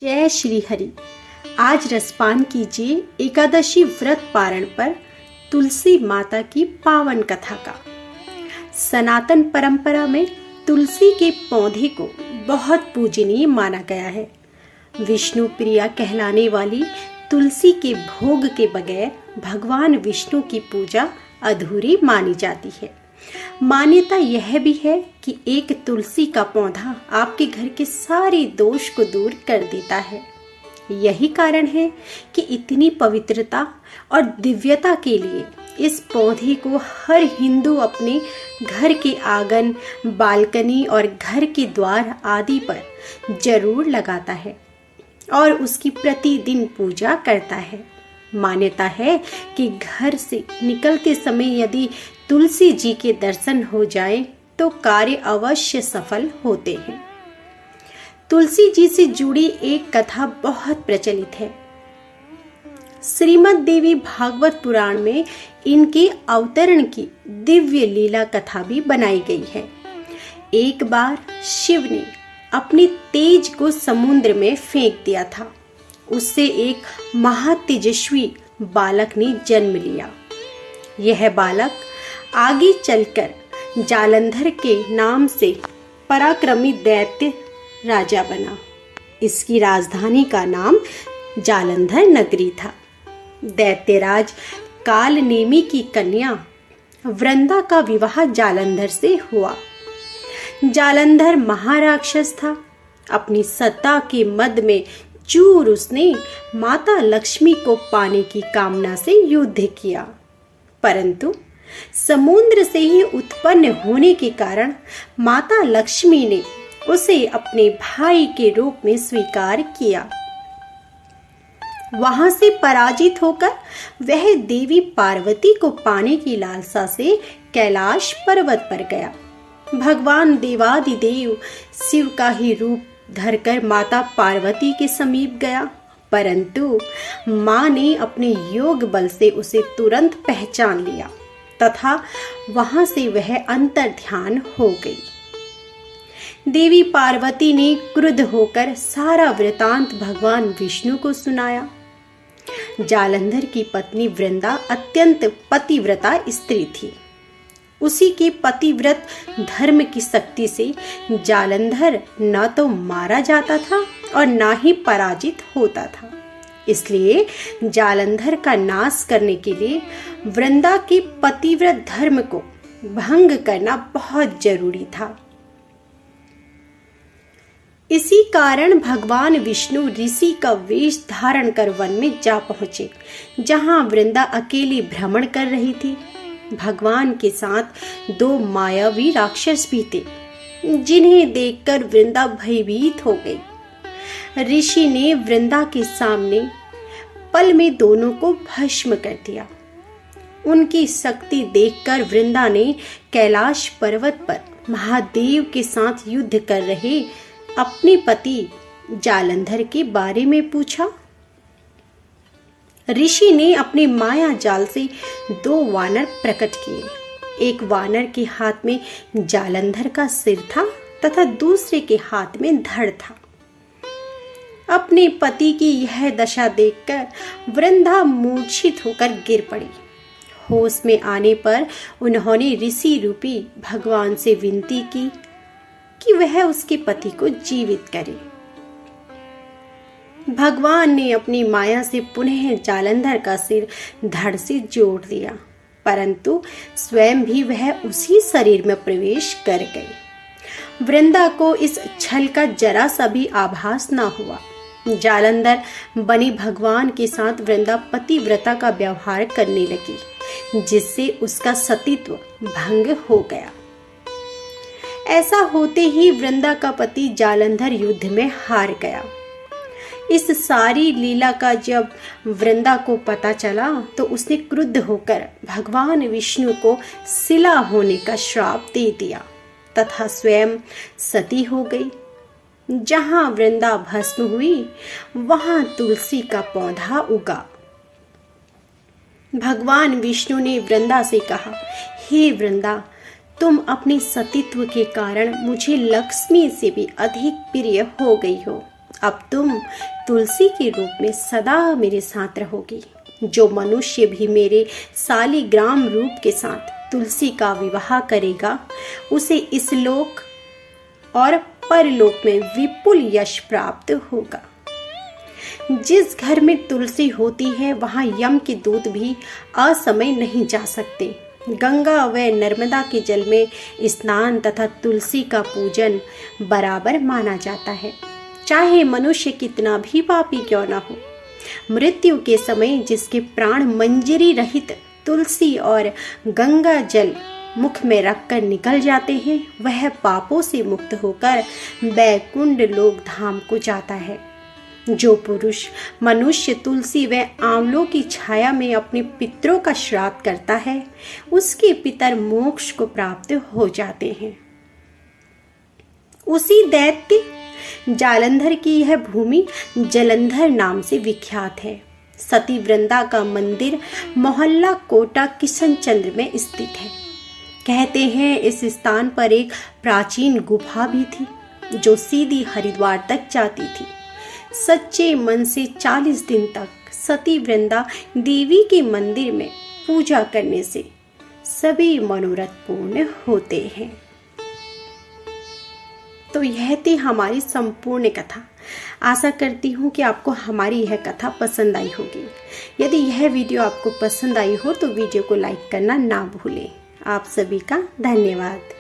जय श्री हरि। आज रसपान कीजिए एकादशी व्रत पारण पर तुलसी माता की पावन कथा का। सनातन परंपरा में तुलसी के पौधे को बहुत पूजनीय माना गया है। विष्णु प्रिया कहलाने वाली तुलसी के भोग के बगैर भगवान विष्णु की पूजा अधूरी मानी जाती है। मान्यता यह भी है कि एक तुलसी का पौधा आपके घर के सारे दोष को दूर कर देता है। यही कारण है कि इतनी पवित्रता और दिव्यता के लिए इस पौधे को हर हिंदू अपने घर के आंगन, बालकनी और घर के द्वार आदि पर जरूर लगाता है और उसकी प्रतिदिन पूजा करता है। मान्यता है कि घर से निकलते समय यदि तुलसी जी के दर्शन हो जाए तो कार्य अवश्य सफल होते हैं। तुलसी जी से जुड़ी एक कथा बहुत प्रचलित है। श्रीमद् देवी भागवत पुराण में इनके अवतरण की दिव्य लीला कथा भी बनाई गई है। एक बार शिव ने अपनी तेज को समुद्र में फेंक दिया था। उससे एक महातेजस्वी बालक ने जन्म लिया। यह बालक आगे चलकर जालंधर के नाम से पराक्रमी दैत्य राजा बना। इसकी राजधानी का नाम जालंधर नगरी था। दैत्यराज कालनेमी की कन्या वृंदा का विवाह जालंधर से हुआ। जालंधर महाराक्षस था। अपनी सत्ता के मद में चूर उसने माता लक्ष्मी को पाने की कामना से युद्ध किया, परंतु समुद्र से ही उत्पन्न होने के कारण माता लक्ष्मी ने उसे अपने भाई के रूप में स्वीकार किया। वहां से पराजित होकर वह देवी पार्वती को पाने की लालसा से कैलाश पर्वत पर गया। भगवान देवादिदेव शिव का ही रूप धरकर माता पार्वती के समीप गया, परंतु मां ने अपने योग बल से उसे तुरंत पहचान लिया तथा वहां से वह अंतर ध्यान हो गई। देवी पार्वती ने क्रुद्ध होकर सारा वृतांत भगवान विष्णु को सुनाया। जालंधर की पत्नी वृंदा अत्यंत पतिव्रता स्त्री थी। उसी के पतिव्रत धर्म की शक्ति से जालंधर न तो मारा जाता था और न ही पराजित होता था। इसलिए जालंधर का नाश करने के लिए वृंदा के पतिव्रत धर्म को भंग करना बहुत जरूरी था। इसी कारण भगवान विष्णु ऋषि का वेश धारण कर वन में जा पहुंचे, जहां वृंदा अकेली भ्रमण कर रही थी। भगवान के साथ दो मायावी राक्षस भी थे, जिन्हें देखकर वृंदा भयभीत हो गई। ऋषि ने वृंदा के सामने पल में दोनों को भस्म कर दिया। उनकी शक्ति देखकर वृंदा ने कैलाश पर्वत पर महादेव के साथ युद्ध कर रहे अपने पति जालंधर के बारे में पूछा। ऋषि ने अपने माया जाल से दो वानर प्रकट किए। एक वानर के हाथ में जालंधर का सिर था तथा दूसरे के हाथ में धड़ था। अपने पति की यह दशा देखकर वृंदा मूर्छित होकर गिर पड़ी। होश में आने पर उन्होंने ऋषि रूपी भगवान से विनती की कि वह उसके पति को जीवित करे। भगवान ने अपनी माया से पुनः जालंधर का सिर धड़ से जोड़ दिया, परंतु स्वयं भी वह उसी शरीर में प्रवेश कर गई। वृंदा को इस छल का जरा सा भी आभास न हुआ। जालंधर बने भगवान के साथ वृंदा पतिव्रता का व्यवहार करने लगी, जिससे उसका सतीत्व भंग हो गया। ऐसा होते ही वृंदा का पति जालंधर युद्ध में हार गया। इस सारी लीला का जब वृंदा को पता चला तो उसने क्रुद्ध होकर भगवान विष्णु को शिला होने का श्राप दे दिया तथा स्वयं सती हो गई। जहां वृंदा भस्म हुई वहां तुलसी का पौधा उगा। भगवान विष्णु ने वृंदा से कहा, हे वृंदा, तुम अपने सतीत्व के कारण मुझे लक्ष्मी से भी अधिक प्रिय हो गई हो। अब तुम तुलसी के रूप में सदा मेरे साथ रहोगी। जो मनुष्य भी मेरे शालिग्राम रूप के साथ तुलसी का विवाह करेगा उसे इस लोक और परलोक में विपुल यश प्राप्त होगा। जिस घर में तुलसी होती है वहां यम के दूत भी असमय नहीं जा सकते। गंगा व नर्मदा के जल में स्नान तथा तुलसी का पूजन बराबर माना जाता है, चाहे मनुष्य कितना भी पापी क्यों न हो। मृत्यु के समय जिसके प्राण मंजरी रहित तुलसी और गंगा जल मुख में रखकर निकल जाते हैं वह पापों से मुक्त होकर वैकुंठ लोक धाम को जाता है। जो पुरुष मनुष्य तुलसी व आंवलों की छाया में अपने पितरों का श्राद्ध करता है उसके पितर मोक्ष को प्राप्त हो जाते हैं। उसी दैत्य जालंधर की यह भूमि जलंधर नाम से विख्यात है। सती वृंदा का मंदिर मोहल्ला कोटा किशन चंद्र में स्थित है। कहते हैं इस स्थान पर एक प्राचीन गुफा भी थी जो सीधी हरिद्वार तक जाती थी। सच्चे मन से 40 दिन तक सती वृंदा देवी के मंदिर में पूजा करने से सभी मनोरथ पूर्ण होते हैं। तो यह थी हमारी संपूर्ण कथा। आशा करती हूँ कि आपको हमारी यह कथा पसंद आई होगी। यदि यह वीडियो आपको पसंद आई हो तो वीडियो को लाइक करना ना भूलें। आप सभी का धन्यवाद।